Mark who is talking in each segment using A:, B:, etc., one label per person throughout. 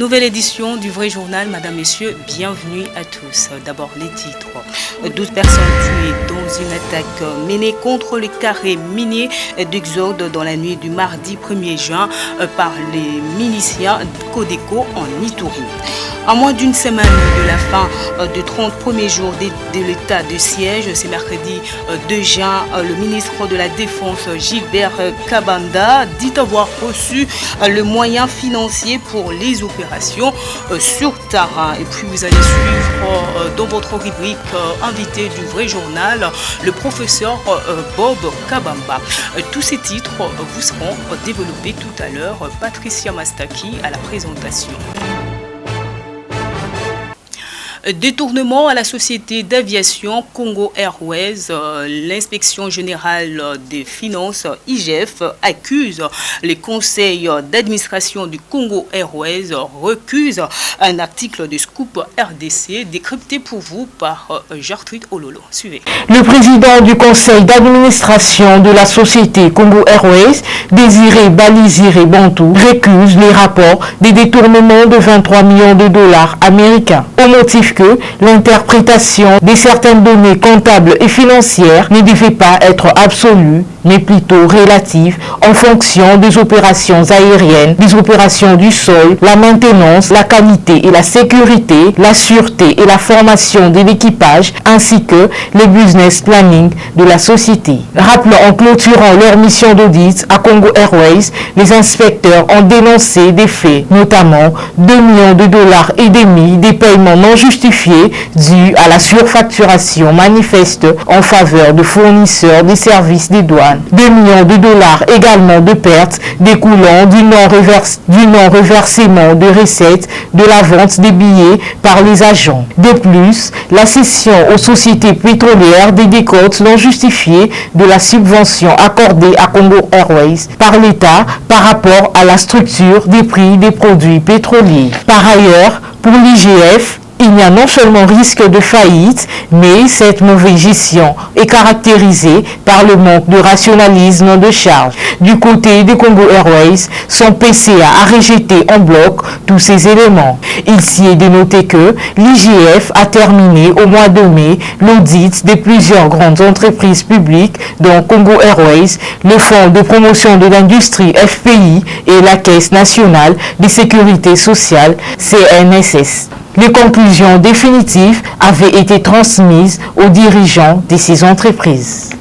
A: Nouvelle édition du Vrai Journal, Madame, Messieurs, bienvenue à tous. D'abord les titres. 12 personnes tuées dans une attaque menée contre les carrés miniers d'Exode dans la nuit du mardi 1er juin par les miliciens Codeco en Ituri. À moins d'une semaine de la fin de 30 premiers jours de l'état de siège, c'est mercredi 2 juin, le ministre de la Défense Gilbert Kabanda dit avoir reçu le moyen financier pour les opérations sur terrain. Et puis vous allez suivre dans votre rubrique invité du Vrai Journal le professeur Bob Kabamba. Tous ces titres vous seront développés tout à l'heure. Patricia Mastaki à la présentation. Détournement à la société d'aviation Congo Airways, l'inspection générale des finances IGF accuse les conseils d'administration du Congo Airways, recuse un article de Scoop RDC décrypté pour vous par Gertrude Ololo. Suivez.
B: Le président du conseil d'administration de la société Congo Airways, Désiré Baliziré Bantou, récuse les rapports des détournements de 23 millions de dollars américains au motif que l'interprétation de certaines données comptables et financières ne devait pas être absolue, mais plutôt relative en fonction des opérations aériennes, des opérations du sol, la maintenance, la qualité et la sécurité, la sûreté et la formation de l'équipage, ainsi que le business planning de la société. Rappelons en clôturant leur mission d'audit à Congo Airways, les inspecteurs ont dénoncé des faits, notamment 2 millions de dollars et demi des paiements non justifiés dû à la surfacturation manifeste en faveur de fournisseurs des services des douanes. 2 millions de dollars également de pertes découlant du non-reversement de recettes de la vente des billets par les agents. De plus, la cession aux sociétés pétrolières des décotes non justifiées de la subvention accordée à Congo Airways par l'État par rapport à la structure des prix des produits pétroliers. Par ailleurs, pour l'IGF, il y a non seulement risque de faillite, mais cette mauvaise gestion est caractérisée par le manque de rationalisme de charges. Du côté de Congo Airways, son PCA a rejeté en bloc tous ces éléments. Il s'y est dénoté que l'IGF a terminé au mois de mai l'audit de plusieurs grandes entreprises publiques dont Congo Airways, le Fonds de promotion de l'industrie FPI et la Caisse nationale de sécurité sociale CNSS. Les conclusions définitives avaient été transmises aux dirigeants de ces entreprises.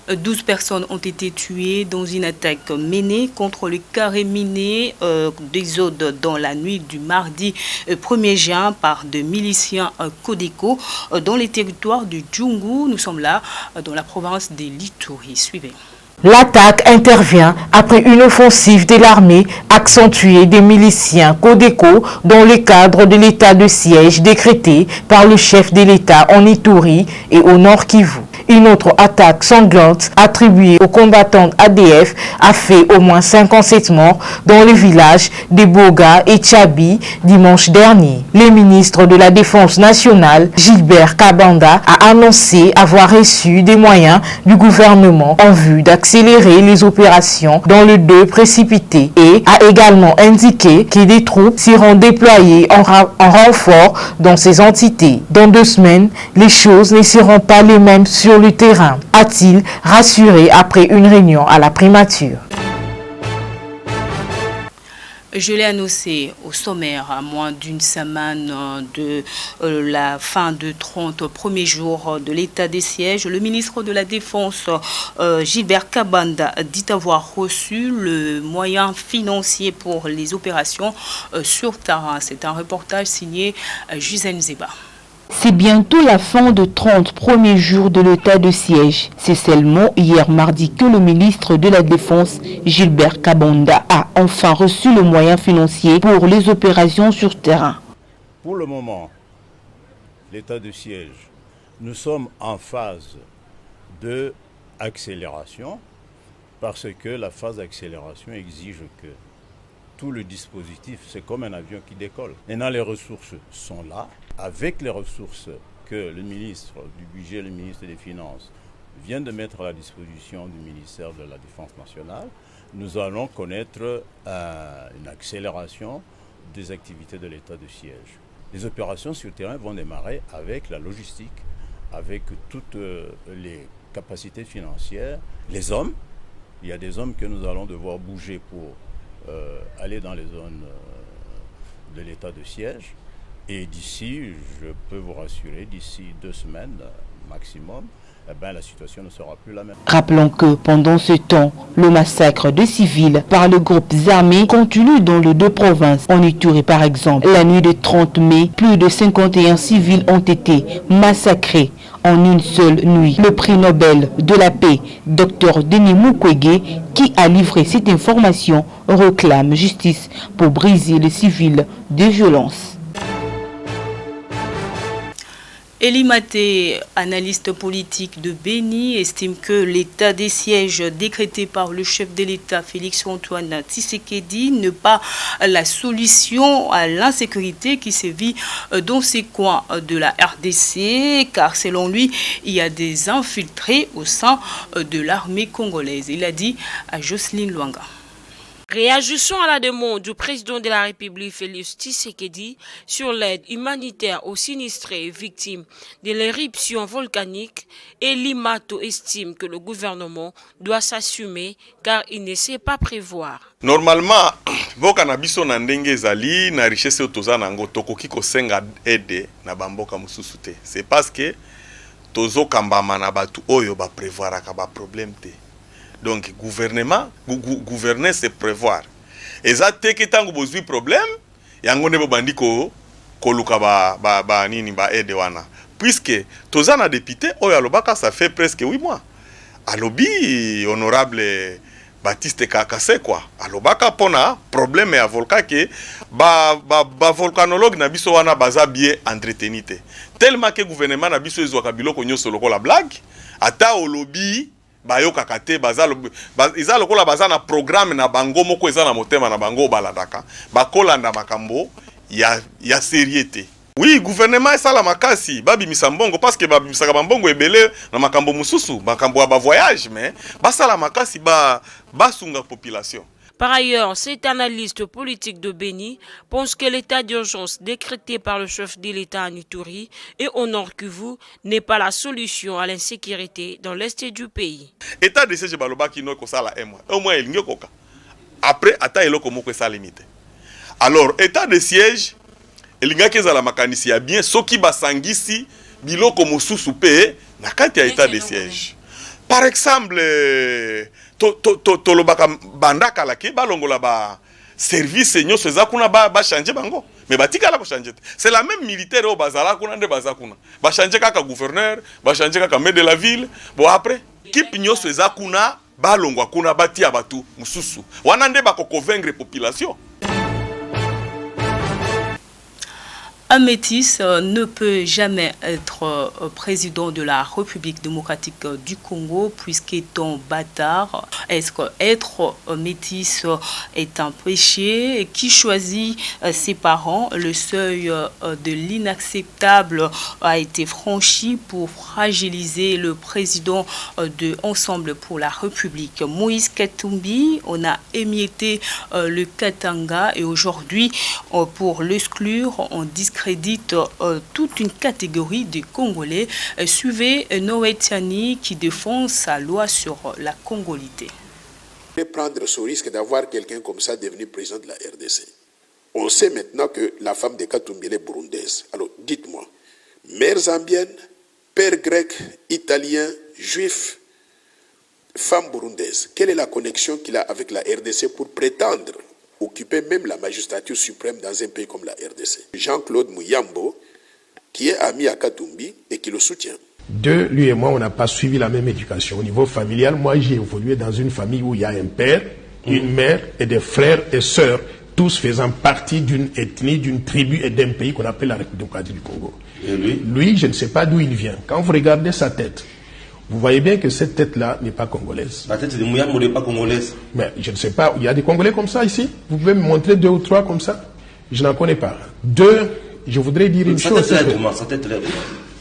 A: 12 personnes ont été tuées dans une attaque menée contre le carré minier d'Exode dans la nuit du mardi 1er juin par des miliciens Codeco dans les territoires du Djungu. Nous sommes là dans la province de l'Ituri. Suivez.
B: L'attaque intervient après une offensive de l'armée accentuée des miliciens Codeco dans le cadre de l'état de siège décrété par le chef de l'État en Ituri et au Nord Kivu. Une autre attaque sanglante attribuée aux combattants ADF a fait au moins 57 morts dans les villages de Boga et Tchabi dimanche dernier. Le ministre de la Défense nationale, Gilbert Kabanda, a annoncé avoir reçu des moyens du gouvernement en vue d'accélérer les opérations dans le 2 précipité et a également indiqué que des troupes seront déployées en renfort dans ces entités. Dans 2 semaines, les choses ne seront pas les mêmes sur le terrain, a-t-il rassuré après une réunion à la primature.
A: Je l'ai annoncé au sommaire à moins d'une semaine de la fin de 30 premiers jours de l'état des sièges. Le ministre de la Défense, Gilbert Kabanda, dit avoir reçu le moyen financier pour les opérations sur terrain. C'est un reportage signé Jusen Zeba.
C: C'est bientôt la fin de 30 premiers jours de l'état de siège. C'est seulement hier mardi que le ministre de la Défense, Gilbert Kabanda, a enfin reçu le moyen financier pour les opérations sur terrain.
D: Pour le moment, l'état de siège, nous sommes en phase d'accélération parce que la phase d'accélération exige que tout le dispositif, c'est comme un avion qui décolle. Maintenant, les ressources sont là. Avec les ressources que le ministre du Budget, le ministre des Finances vient de mettre à la disposition du ministère de la Défense nationale, nous allons connaître une accélération des activités de l'état de siège. Les opérations sur le terrain vont démarrer avec la logistique, avec toutes les capacités financières, les hommes. Il y a des hommes que nous allons devoir bouger pour aller dans les zones de l'état de siège. Et d'ici, je peux vous rassurer, d'ici 2 semaines maximum, la situation ne sera plus la même.
C: Rappelons que pendant ce temps, le massacre de civils par les groupes armés continue dans les 2 provinces. En Ituri par exemple, la nuit de 30 mai, plus de 51 civils ont été massacrés en une seule nuit. Le prix Nobel de la paix, Dr Denis Mukwege, qui a livré cette information, réclame justice pour briser les civils de violence.
A: Elimaté, analyste politique de Béni, estime que l'état des sièges décrété par le chef de l'État Félix-Antoine Tshisekedi n'est pas la solution à l'insécurité qui sévit dans ces coins de la RDC, car selon lui, il y a des infiltrés au sein de l'armée congolaise. Il a dit à Jocelyne Luanga.
E: Réagissons à la demande du président de la République Félix Tshisekedi sur l'aide humanitaire aux sinistrés et victimes de l'éruption volcanique, Elimato estime que le gouvernement doit s'assumer car il ne sait pas prévoir.
F: Normalement, boka na biso na ndenge ezali na richesse toza nango tokoki kosenga aide na bamboka mususu te. C'est parce que tozo kambama na batu oyo ba prévoiraka ba problème te. Donc, gouverner, c'est prévoir. Et ça, dès que tu as problème, il y a un bandi ko luka ba nini ba aide wana. Puisque, tous les députés, ça fait presque 8 mois. Alobi, honorable Baptiste Kakase, quoi. Alobaka pona problème à volcan que volcanologue na biso wana baza bien entretenite. Tellement que gouvernement na biso ezwa kabilo ko nyoso lokola blague, ata olobi bayo kakate iza lokola baza na programme na bango moko eza na motema na bango baladaka bakolanda makambo ya seriété. Oui, gouvernement esala makasi babi misambongo parce que babi misaka bambongo ebele na makambo mususu makambo ya ba voyage mais basala makasi basunga population.
E: Par ailleurs, cet analyste politique de Béni pense que l'état d'urgence décrété par le chef de l'État en Ituri et au Nord Kivu n'est pas la solution à l'insécurité dans l'est du pays.
F: État de siège baloba qui no ko sala au moins il koka. Après ata eloko moko sa limite. Alors état de siège elinga kezala makanisi ya bien soki basangisi biloko mususu pe na kati ya état de siège. Par exemple, tolobaka bandaka laki balongola ba service nyonso eza kuna ba changer bango mais batika la ko changer. C'est la même militaire au bazala kuna nde bazakuna. Ba changer kaka gouverneur, ba changer kaka maire de la ville. Bon après, équipe nyonso eza kuna balongwa kuna batia batu mususu. Wana nde bako convaincre population.
A: Un métis ne peut jamais être président de la République démocratique du Congo puisqu'étant bâtard. Est-ce qu'être métis est un péché? Qui choisit ses parents? Le seuil de l'inacceptable a été franchi pour fragiliser le président de Ensemble pour la République. Moïse Katumbi, on a émietté le Katanga et aujourd'hui, pour l'exclure, on discrédite toute une catégorie de Congolais. Suivez Noé Tiani qui défend sa loi sur la congolité.
G: Prendre ce risque d'avoir quelqu'un comme ça devenu président de la RDC. On sait maintenant que la femme de Katumbi est burundaise. Alors dites-moi, mère zambienne, père grec, italien, juif, femme burundaise, quelle est la connexion qu'il a avec la RDC pour prétendre occuper même la magistrature suprême dans un pays comme la RDC? Jean-Claude Mouyambo, qui est ami à Katumbi et qui le soutient.
H: Lui et moi, on n'a pas suivi la même éducation. Au niveau familial, moi, j'ai évolué dans une famille où il y a un père, une mère et des frères et sœurs, tous faisant partie d'une ethnie, d'une tribu et d'un pays qu'on appelle la République démocratique du Congo. Et lui, je ne sais pas d'où il vient. Quand vous regardez sa tête, vous voyez bien que cette tête-là n'est pas congolaise.
I: La tête de Mouyambo n'est pas congolaise.
H: Mais je ne sais pas, il y a des Congolais comme ça ici? Vous pouvez me montrer 2 ou 3 comme ça? Je n'en connais pas. 2, je voudrais dire une chose.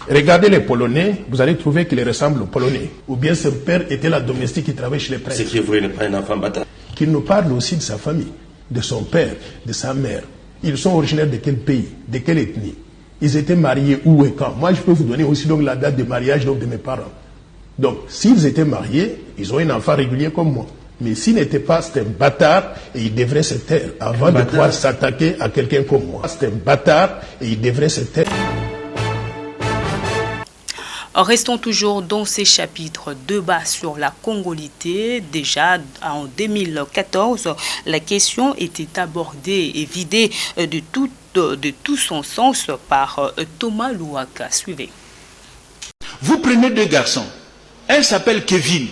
H: Regardez les Polonais, vous allez trouver qu'ils ressemblent aux Polonais. Ou bien son père était la domestique qui travaillait chez les prêtres.
I: C'est qui vrai n'est pas un enfant bâtard.
H: qu'il nous parle aussi de sa famille, de son père, de sa mère. Ils sont originaires de quel pays, de quelle ethnie? Ils étaient mariés où et quand? Moi, je peux vous donner aussi donc la date de mariage donc, de mes parents. Donc, s'ils étaient mariés, ils ont un enfant régulier comme moi. Mais s'ils n'étaient pas, c'est un bâtard et il devrait se taire avant de pouvoir s'attaquer à quelqu'un comme moi. C'est un bâtard et il devrait se taire.
A: Restons toujours dans ces chapitres débat sur la congolité. Déjà en 2014, la question était abordée et vidée de tout son sens par Thomas Louaka. Suivez.
J: Vous prenez deux garçons. Un s'appelle Kevin.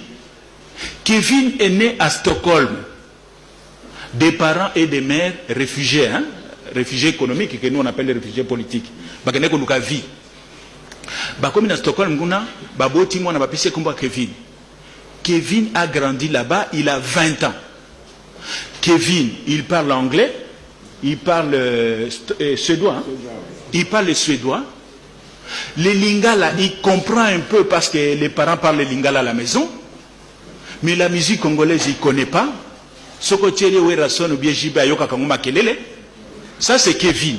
J: Kevin est né à Stockholm. Des parents et des mères réfugiés. Réfugiés économiques, que nous on appelle les réfugiés politiques. Vie. Comme à Stockholm, Kevin. Kevin a grandi là-bas, il a 20 ans. Kevin, il parle anglais, il parle suédois. Il parle le suédois. Les lingala, il comprend un peu parce que les parents parlent le lingala à la maison. Mais la musique congolaise, il ne connaît pas. Ça, c'est Kevin.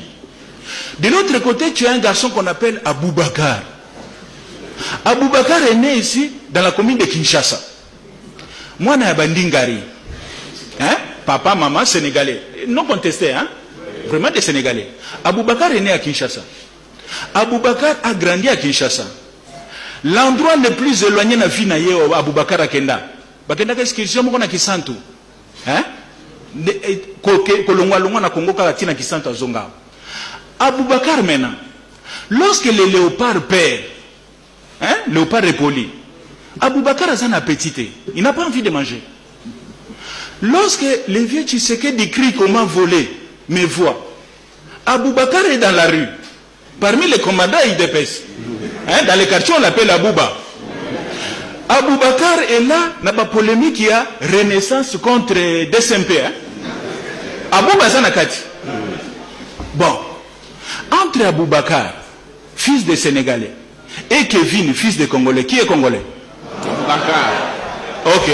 J: De l'autre côté, tu as un garçon qu'on appelle Aboubakar. Aboubakar est né ici, dans la commune de Kinshasa. Moi, je suis Bandingari. Papa, maman, sénégalais. Non contesté, vraiment des sénégalais. Aboubakar est né à Kinshasa. Aboubakar a grandi à Kinshasa. L'endroit le plus éloigné de la vie de Aboubakar à Kenda. Bakenda qu'est-ce qu'il y a Kisantu? Kolongwa na Congo Karatina Kisantu à Zonga. Aboubakar maintenant, lorsque le léopard perd, léopard est poli, Aboubakar a un appétit, il n'a pas envie de manger. Lorsque les vieux Tshisekedi crient comment voler, mais voient, Aboubakar est dans la rue, parmi les commandants il dépêche. Dans les quartiers on l'appelle Abouba. Aboubakar est là, dans la polémique il y a Renaissance contre DSMP. Abouba Zanakati. Bon. Entre Aboubakar, fils de Sénégalais, et Kevin, fils de Congolais, qui est Congolais? Aboubakar. Ok.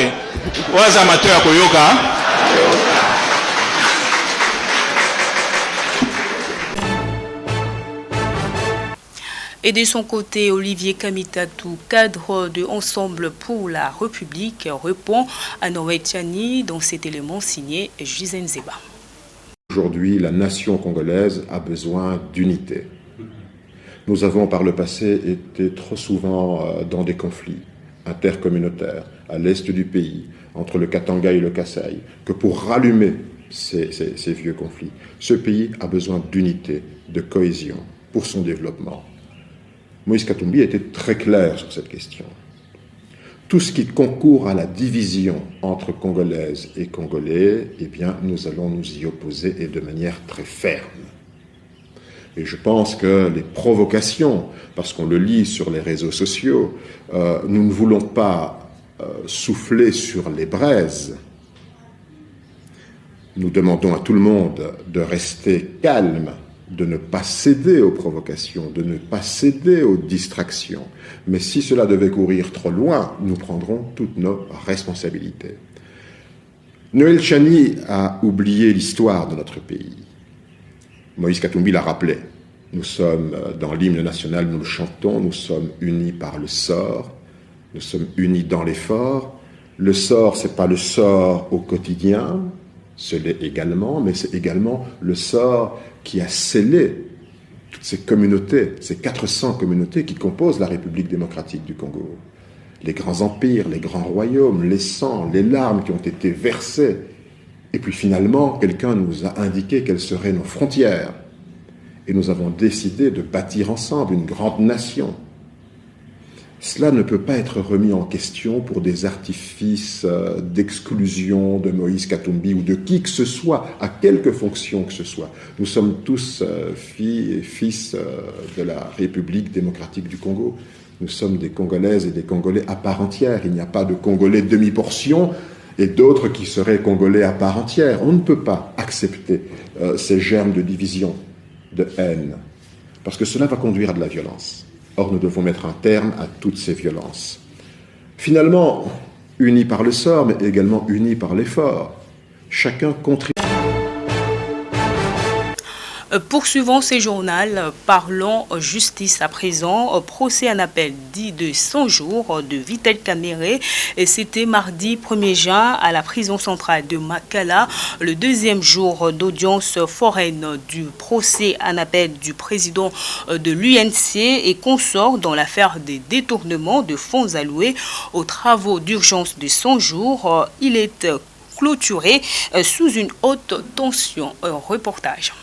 J: Aux amateurs à Koyoka.
A: Et de son côté, Olivier Kamitatou, cadre de Ensemble pour la République, répond à Noé Tchani dans cet élément signé Gisèle Zeba.
K: Aujourd'hui, la nation congolaise a besoin d'unité. Nous avons par le passé été trop souvent dans des conflits intercommunautaires à l'est du pays, entre le Katanga et le Kasaï, que pour rallumer ces vieux conflits, ce pays a besoin d'unité, de cohésion pour son développement. Moïse Katumbi était très clair sur cette question. Tout ce qui concourt à la division entre Congolaises et Congolais, eh bien, nous allons nous y opposer et de manière très ferme. Et je pense que les provocations, parce qu'on le lit sur les réseaux sociaux, nous ne voulons pas souffler sur les braises. Nous demandons à tout le monde de rester calme, de ne pas céder aux provocations, de ne pas céder aux distractions. Mais si cela devait courir trop loin, nous prendrons toutes nos responsabilités. Noël Tchani a oublié l'histoire de notre pays. Moïse Katumbi l'a rappelé. Nous sommes, dans l'hymne national, nous le chantons, nous sommes unis par le sort, nous sommes unis dans l'effort. Le sort, ce n'est pas le sort au quotidien, ce l'est également, mais c'est également le sort qui a scellé toutes ces communautés, ces 400 communautés qui composent la République démocratique du Congo. Les grands empires, les grands royaumes, les sangs, les larmes qui ont été versées. Et puis finalement, quelqu'un nous a indiqué quelles seraient nos frontières. Et nous avons décidé de bâtir ensemble une grande nation. Cela ne peut pas être remis en question pour des artifices d'exclusion de Moïse Katumbi ou de qui que ce soit, à quelque fonction que ce soit. Nous sommes tous filles et fils de la République démocratique du Congo. Nous sommes des Congolaises et des Congolais à part entière. Il n'y a pas de Congolais demi-portion et d'autres qui seraient Congolais à part entière. On ne peut pas accepter ces germes de division, de haine, parce que cela va conduire à de la violence. Or, nous devons mettre un terme à toutes ces violences. Finalement, unis par le sort, mais également unis par l'effort, Chacun contribue.
A: Poursuivons ce journal, parlons justice à présent. Procès en appel dit de 100 jours de Vital Kamerhe. C'était mardi 1er juin à la prison centrale de Makala, le deuxième jour d'audience foraine du procès en appel du président de l'UNC et consort dans l'affaire des détournements de fonds alloués aux travaux d'urgence de 100 jours. Il est clôturé sous une haute tension. Reportage.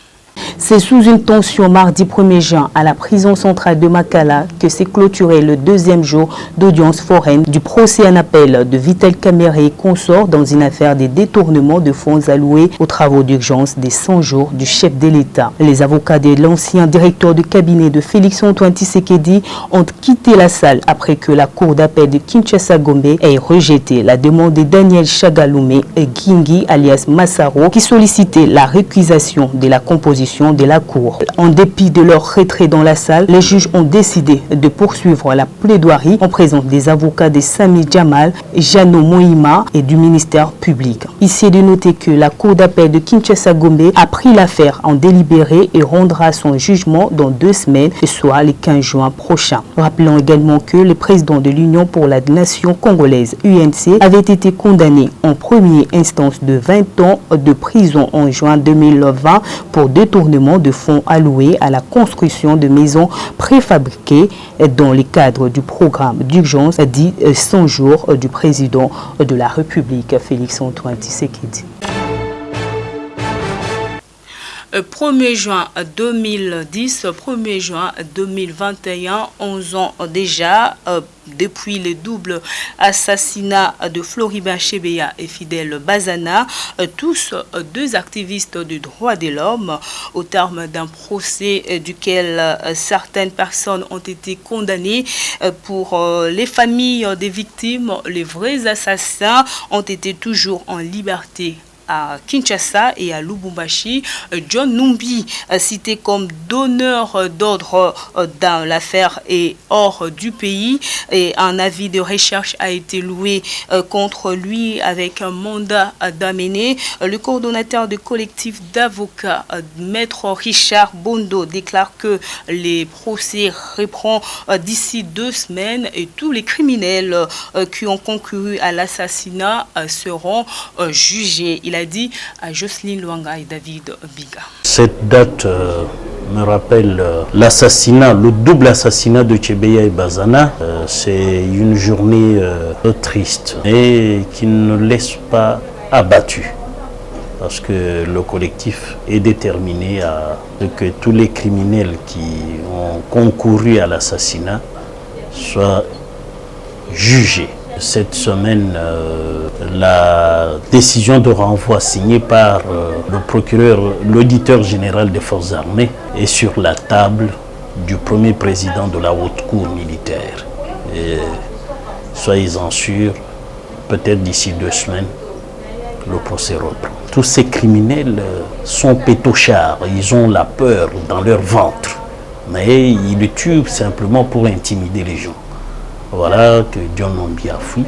B: C'est sous une tension mardi 1er juin à la prison centrale de Makala que s'est clôturé le deuxième jour d'audience foraine du procès en appel de Vital Kamerhe et consort dans une affaire des détournements de fonds alloués aux travaux d'urgence des 100 jours du chef de l'État. Les avocats de l'ancien directeur de cabinet de Félix-Antoine Tshisekedi ont quitté la salle après que la cour d'appel de Kinshasa-Gombe ait rejeté la demande de Daniel Chagalume et Gingi alias Massaro qui sollicitait la récusation de la composition de la Cour. En dépit de leur retrait dans la salle, les juges ont décidé de poursuivre la plaidoirie en présence des avocats de Sami Jamal, Jano Mohima et du ministère public. Ici est de noter que la Cour d'appel de Kinshasa-Gombe a pris l'affaire en délibéré et rendra son jugement dans 2 semaines, soit le 15 juin prochain. Rappelons également que le président de l'Union pour la nation congolaise, UNC, avait été condamné en première instance de 20 ans de prison en juin 2020 pour détournement de fonds alloués à la construction de maisons préfabriquées dans le cadre du programme d'urgence dit 100 jours du président de la République, Félix-Antoine Tshisekedi.
A: 1er juin 2010, 1er juin 2021, 11 ans déjà, depuis le double assassinat de Floribert Chebeya et Fidel Bazana, tous 2 activistes de droits de l'homme, au terme d'un procès duquel certaines personnes ont été condamnées. Pour les familles des victimes, les vrais assassins ont été toujours en liberté à Kinshasa et à Lubumbashi. John Numbi, cité comme donneur d'ordre dans l'affaire, est hors du pays et un avis de recherche a été loué contre lui avec un mandat d'amener. Le coordonnateur du collectif d'avocats, Maître Richard Bondo, déclare que les procès reprend d'ici 2 semaines et tous les criminels qui ont concouru à l'assassinat seront jugés. Il a dit à Jocelyne Luanga et David Biga.
L: Cette date me rappelle l'assassinat, le double assassinat de Chebeya et Bazana. C'est une journée triste et qui ne laisse pas abattu. Parce que le collectif est déterminé à ce que tous les criminels qui ont concouru à l'assassinat soient jugés. Cette semaine, la décision de renvoi signée par le procureur, l'auditeur général des forces armées, est sur la table du premier président de la haute cour militaire. Et soyez-en sûrs, peut-être d'ici 2 semaines, le procès reprend. Tous ces criminels sont pétochards, ils ont la peur dans leur ventre, mais ils le tuent simplement pour intimider les gens. Voilà que John Numbi a fui.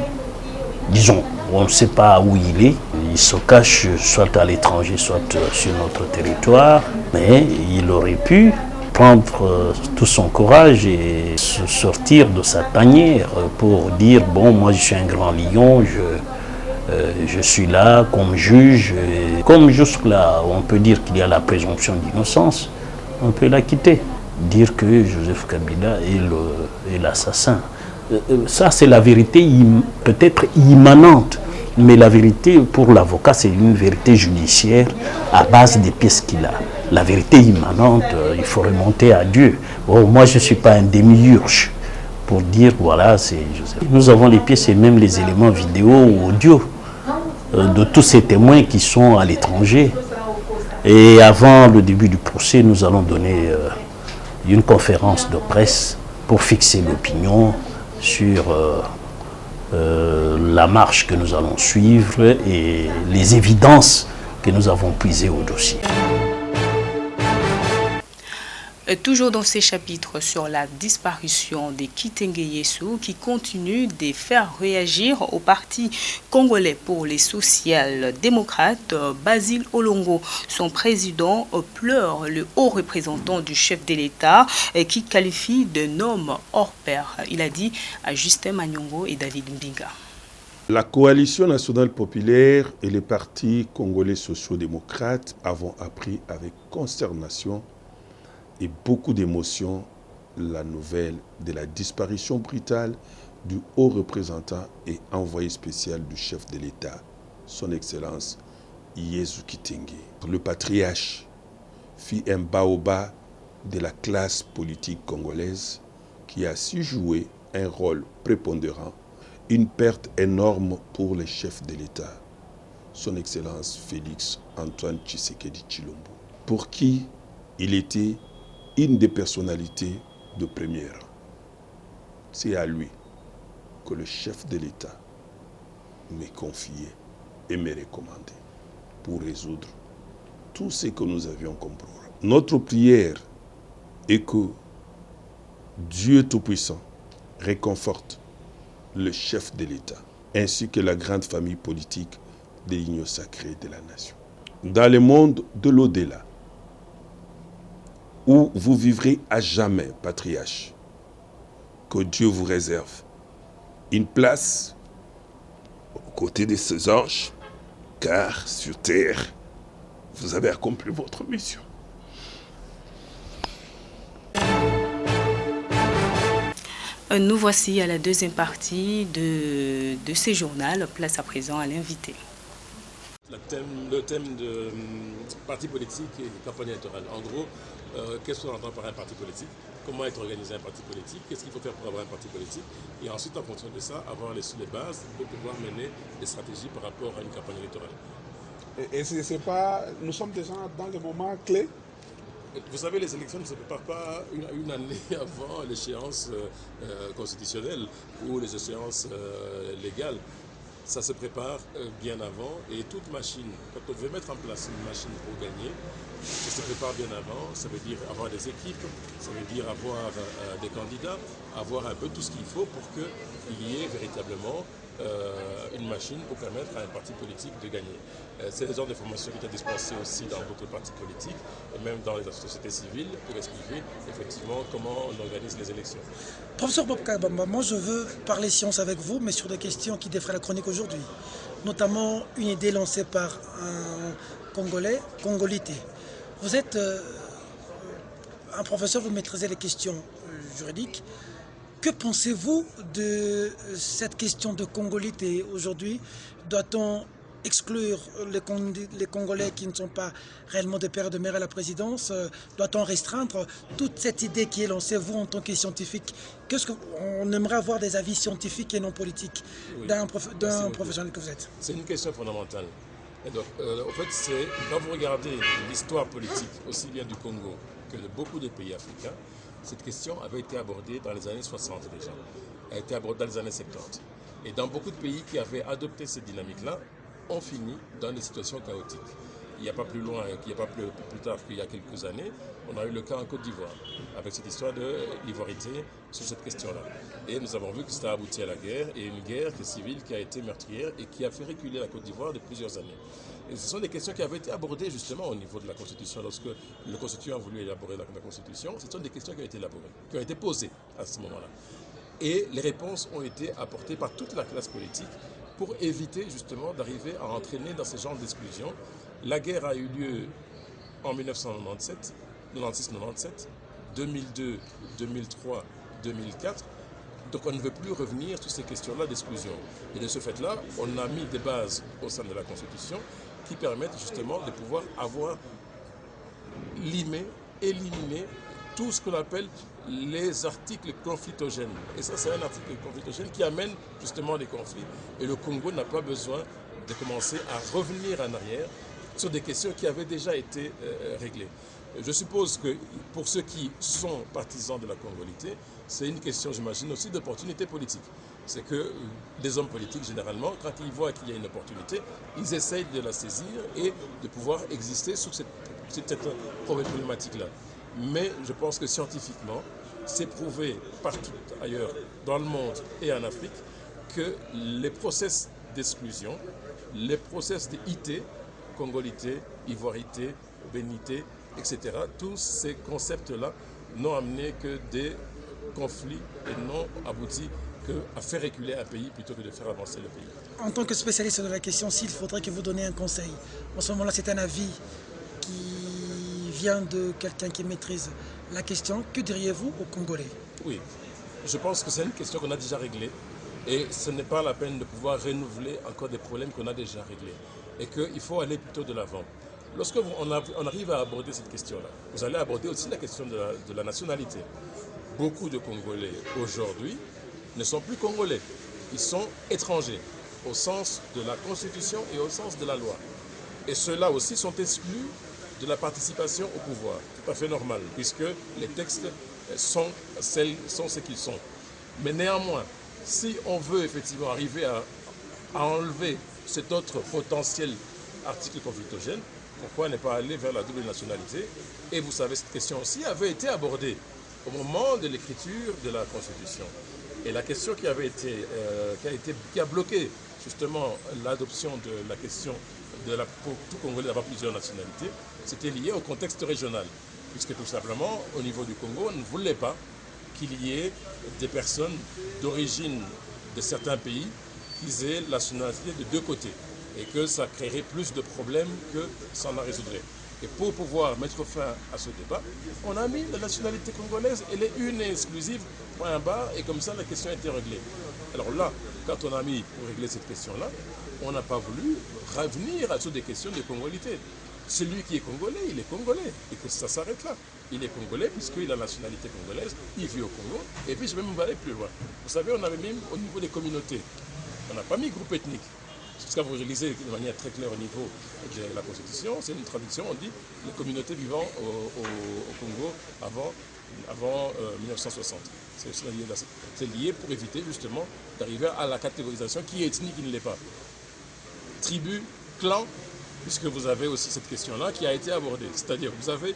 L: Disons, on ne sait pas où il est. Il se cache soit à l'étranger, soit sur notre territoire. Mais il aurait pu prendre tout son courage et se sortir de sa tanière pour dire, bon, moi je suis un grand lion, je suis là comme juge. Et comme jusque-là, on peut dire qu'il y a la présomption d'innocence, on peut la quitter. Dire que Joseph Kabila est l'assassin. Ça, c'est la vérité peut-être immanente, mais la vérité pour l'avocat, c'est une vérité judiciaire à base des pièces qu'il a. La vérité immanente, il faut remonter à Dieu. Bon, moi, je ne suis pas un démiurge pour dire, voilà, c'est Joseph. Nous avons les pièces et même les éléments vidéo ou audio de tous ces témoins qui sont à l'étranger. Et avant le début du procès, nous allons donner une conférence de presse pour fixer l'opinion sur la marche que nous allons suivre et les évidences que nous avons puisées au dossier.
A: Toujours dans ces chapitres sur la disparition des Kitenge Yesu qui continue de faire réagir au Parti congolais pour les social-démocrates, Basile Olongo, son président, pleure le haut représentant du chef de l'État qui qualifie d'un homme hors pair. Il a dit à Justin Manyongo et David Mbinga.
M: La coalition nationale populaire et les partis congolais sociaux-démocrates avons appris avec consternation et beaucoup d'émotion la nouvelle de la disparition brutale du haut représentant et envoyé spécial du chef de l'État, son Excellence Yesu Kitenge. Le patriarche fit un bas de la classe politique congolaise qui a su jouer un rôle prépondérant, une perte énorme pour les chefs de l'État, son Excellence Félix Antoine Tshisekedi Tshilombo, pour qui il était une des personnalités de première. C'est à lui que le chef de l'État m'est confié et m'est recommandé pour résoudre tout ce que nous avions comme problème. Notre prière est que Dieu Tout-Puissant réconforte le chef de l'État ainsi que la grande famille politique de l'Union sacrée de la nation. Dans le monde de l'au-delà, où vous vivrez à jamais, patriarche, que Dieu vous réserve une place aux côtés de ces anges, car sur terre, vous avez accompli votre mission.
A: Nous voici à la deuxième partie de ce journal. Place à présent à l'invité.
N: Le thème de parti politique et campagne électorale. En gros, qu'est-ce qu'on entend par un parti politique? Comment est organisé un parti politique? Qu'est-ce qu'il faut faire pour avoir un parti politique? Et ensuite, en fonction de ça, avoir les bases pour pouvoir mener des stratégies par rapport à une campagne électorale.
O: Et c'est pas... Nous sommes déjà dans le moment clé.
N: Vous savez, les élections ne se préparent pas une année avant l'échéance constitutionnelle ou les échéances légales. Ça se prépare bien avant et toute machine, quand on veut mettre en place une machine pour gagner, ça se prépare bien avant, ça veut dire avoir des équipes, ça veut dire avoir des candidats, avoir un peu tout ce qu'il faut pour qu'il y ait véritablement une machine pour permettre à un parti politique de gagner. C'est le genre de formation qui est dispensée aussi dans d'autres partis politiques et même dans les sociétés civiles pour expliquer effectivement comment on organise les élections.
P: Professeur Bob Kabamba, moi je veux parler science avec vous, mais sur des questions qui défraient la chronique aujourd'hui. Notamment une idée lancée par un Congolais, Congolité. Vous êtes un professeur, vous maîtrisez les questions juridiques. Que pensez-vous de cette question de congolité aujourd'hui? Doit-on exclure les Congolais qui ne sont pas réellement des pères et de mères à la présidence? Doit-on restreindre toute cette idée qui est lancée, vous en tant que scientifique? On aimerait avoir des avis scientifiques et non politiques d'un professionnel que vous êtes.
N: C'est une question fondamentale. Et donc, en fait, quand vous regardez l'histoire politique, aussi bien du Congo que de beaucoup de pays africains, cette question avait été abordée dans les années 60 déjà. Elle a été abordée dans les années 70. Et dans beaucoup de pays qui avaient adopté cette dynamique-là, on finit dans des situations chaotiques. Il n'y a pas plus loin, il n'y a pas plus tard qu'il y a quelques années, on a eu le cas en Côte d'Ivoire, avec cette histoire de l'ivoirité sur cette question-là. Et nous avons vu que ça a abouti à la guerre, et une guerre civile qui a été meurtrière et qui a fait reculer la Côte d'Ivoire de plusieurs années. Et ce sont des questions qui avaient été abordées justement au niveau de la Constitution. Lorsque le Constituant a voulu élaborer la Constitution, ce sont des questions qui ont été élaborées, qui ont été posées à ce moment-là. Et les réponses ont été apportées par toute la classe politique pour éviter justement d'arriver à entraîner dans ce genre d'exclusion. La guerre a eu lieu en 1997, 96-97, 2002, 2003, 2004. Donc on ne veut plus revenir sur ces questions-là d'exclusion. Et de ce fait-là, on a mis des bases au sein de la Constitution qui permettent justement de pouvoir avoir éliminé tout ce qu'on appelle les articles conflictogènes. Et ça, c'est un article conflictogène qui amène justement des conflits. Et le Congo n'a pas besoin de commencer à revenir en arrière sur des questions qui avaient déjà été réglées. Je suppose que pour ceux qui sont partisans de la congolité, c'est une question, j'imagine, aussi d'opportunité politique. C'est que les hommes politiques, généralement, quand ils voient qu'il y a une opportunité, ils essayent de la saisir et de pouvoir exister sur cette problématique-là. Mais je pense que scientifiquement, c'est prouvé partout ailleurs dans le monde et en Afrique que les process d'exclusion, les process de IT, congolité, ivoirité, bénité, etc., tous ces concepts-là n'ont amené que des conflits et n'ont abouti qu'à faire reculer un pays plutôt que de faire avancer le pays.
P: En tant que spécialiste de la question, s'il faudrait que vous donniez un conseil, en ce moment-là c'est un avis qui vient de quelqu'un qui maîtrise la question, que diriez-vous aux Congolais?
N: Oui, je pense que c'est une question qu'on a déjà réglée et ce n'est pas la peine de pouvoir renouveler encore des problèmes qu'on a déjà réglés et qu'il faut aller plutôt de l'avant. Lorsque on arrive à aborder cette question-là, vous allez aborder aussi la question de la nationalité. Beaucoup de Congolais aujourd'hui ne sont plus Congolais, ils sont étrangers au sens de la Constitution et au sens de la loi. Et ceux-là aussi sont exclus de la participation au pouvoir. Tout à fait normal, puisque les textes sont ce qu'ils sont. Mais néanmoins, si on veut effectivement arriver à enlever cet autre potentiel article conflictogène, pourquoi ne pas aller vers la double nationalité? Et vous savez, cette question aussi avait été abordée au moment de l'écriture de la Constitution. Et la question qui a bloqué justement l'adoption de la question pour tout Congolais d'avoir plusieurs nationalités, c'était lié au contexte régional. Puisque tout simplement, au niveau du Congo, on ne voulait pas qu'il y ait des personnes d'origine de certains pays qui aient la nationalité de deux côtés. Et que ça créerait plus de problèmes que ça en résoudrait. Et pour pouvoir mettre fin à ce débat, on a mis la nationalité congolaise, elle est une et exclusive, point barre, et comme ça la question a été réglée. Alors là, quand on a mis pour régler cette question-là, on n'a pas voulu revenir à toutes des questions de congolité. Celui qui est congolais, il est congolais, et que ça s'arrête là. Il est congolais puisqu'il a la nationalité congolaise, il vit au Congo, et puis je vais même aller plus loin. Vous savez, on avait même au niveau des communautés, on n'a pas mis groupe ethnique. Parce que vous réalisez de manière très claire au niveau de la Constitution, c'est une traduction, on dit les communautés vivant au Congo avant 1960. C'est lié pour éviter justement d'arriver à la catégorisation qui est ethnique, qui ne l'est pas. Tribu, clan, puisque vous avez aussi cette question-là qui a été abordée. C'est-à-dire, vous avez,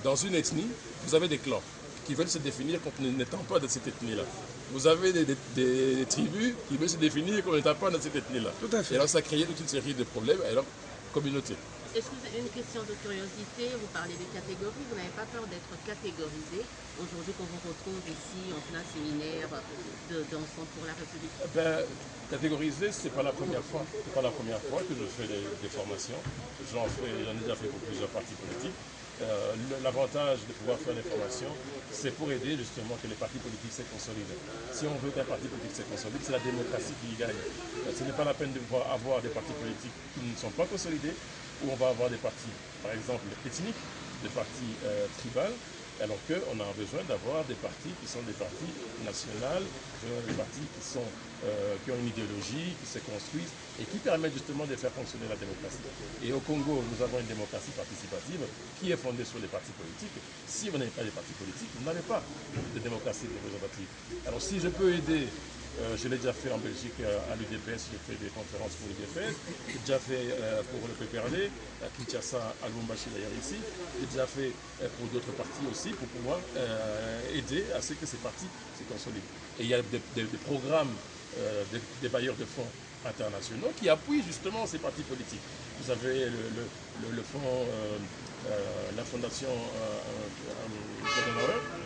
N: dans une ethnie, vous avez des clans qui veulent se définir comme n'étant pas de cette ethnie-là. Vous avez des tribus qui veulent se définir comme n'étant pas de cette ethnie-là.
P: Tout à fait.
N: Et alors ça a créé toute une série de problèmes et alors communauté.
Q: Est-ce que c'est une question de curiosité? Vous parlez des catégories, vous n'avez pas peur d'être catégorisé aujourd'hui qu'on vous retrouve ici en plein séminaire d'Ensemble pour la République?
N: Catégoriser, c'est pas la première fois. C'est pas la première fois que je fais des formations. J'en ai déjà fait pour plusieurs partis politiques. L'avantage de pouvoir faire des formations, c'est pour aider justement que les partis politiques se consolident. Si on veut qu'un parti politique se consolide, c'est la démocratie qui y gagne. Ce n'est pas la peine de pouvoir avoir des partis politiques qui ne sont pas consolidés, où on va avoir des partis, par exemple, ethniques, des partis tribales, alors qu'on a besoin d'avoir des partis qui sont des partis nationaux, des partis qui ont une idéologie, qui se construisent et qui permettent justement de faire fonctionner la démocratie. Et au Congo, nous avons une démocratie participative qui est fondée sur les partis politiques. Si vous n'avez pas des partis politiques, vous n'avez pas de démocratie représentative. Alors si je peux aider, je l'ai déjà fait en Belgique à l'UDPS, j'ai fait des conférences pour l'UDPS, j'ai déjà fait pour le PPRD, à Kinshasa, à Lubumbashi d'ailleurs ici, j'ai déjà fait pour d'autres partis aussi pour pouvoir aider à ce que ces partis se consolident. Et il y a des programmes des bailleurs de fonds internationaux qui appuient justement ces partis politiques. Vous avez le fonds, la fondation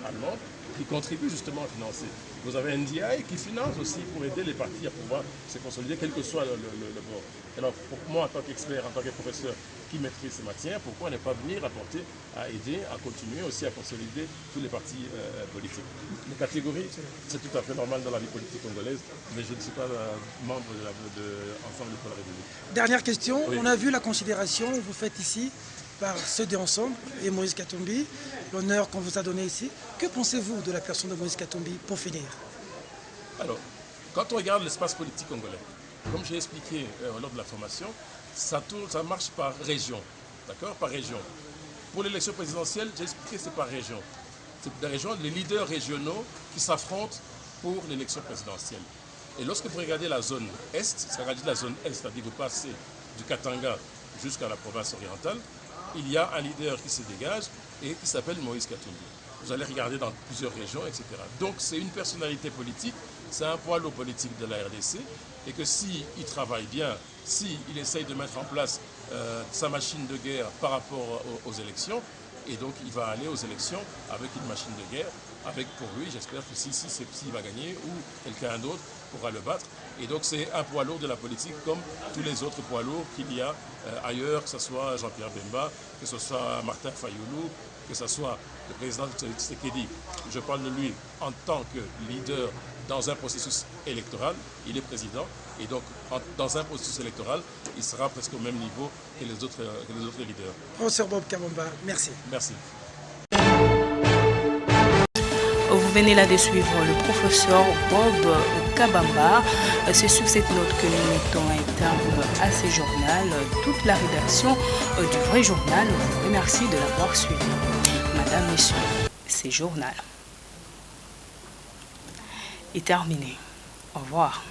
N: allemande qui contribue justement à financer. Vous avez NDI qui finance aussi pour aider les partis à pouvoir se consolider, quel que soit le bord. Alors pour moi, en tant qu'expert, en tant que professeur qui maîtrise ces matières, pourquoi ne pas venir apporter, à aider, à continuer aussi à consolider tous les partis politiques. Les catégories, c'est tout à fait normal dans la vie politique congolaise, mais je ne suis pas membre de Ensemble pour la République.
P: Dernière question,
N: oui.
P: On a vu la considération que vous faites ici par ceux d'Ensemble et Moïse Katumbi, l'honneur qu'on vous a donné ici. Que pensez-vous de la personne de Moïse Katumbi pour finir?
N: Alors, quand on regarde l'espace politique congolais, comme j'ai expliqué lors de la formation, ça marche par région, d'accord? Par région. Pour l'élection présidentielle, j'ai expliqué c'est par région. C'est des régions, les leaders régionaux qui s'affrontent pour l'élection présidentielle. Et lorsque vous regardez la zone Est, c'est-à-dire la zone Est, c'est-à-dire que vous passez du Katanga jusqu'à la province orientale, il y a un leader qui se dégage et qui s'appelle Moïse Katumbi. Vous allez regarder dans plusieurs régions, etc. Donc c'est une personnalité politique, c'est un poids lourd politique de la RDC, et que s'il travaille bien, s'il essaye de mettre en place sa machine de guerre par rapport aux élections, et donc il va aller aux élections avec une machine de guerre, avec pour lui, j'espère que s'il va gagner, ou quelqu'un d'autre pourra le battre. Et donc c'est un poids lourd de la politique comme tous les autres poids lourds qu'il y a ailleurs, que ce soit Jean-Pierre Bemba, que ce soit Martin Fayoulou, que ce soit le président Tshisekedi. Je parle de lui en tant que leader dans un processus électoral. Il est président et donc dans un processus électoral, il sera presque au même niveau que les autres leaders.
P: Professeur Bob Kabamba, merci.
N: Merci.
A: Vous venez là de suivre le professeur Bob Kabamba. C'est sur cette note que nous mettons un terme à ce journal. Toute la rédaction du vrai journal vous remercie de l'avoir suivi. Madame, Messieurs, ce journal est terminé. Au revoir.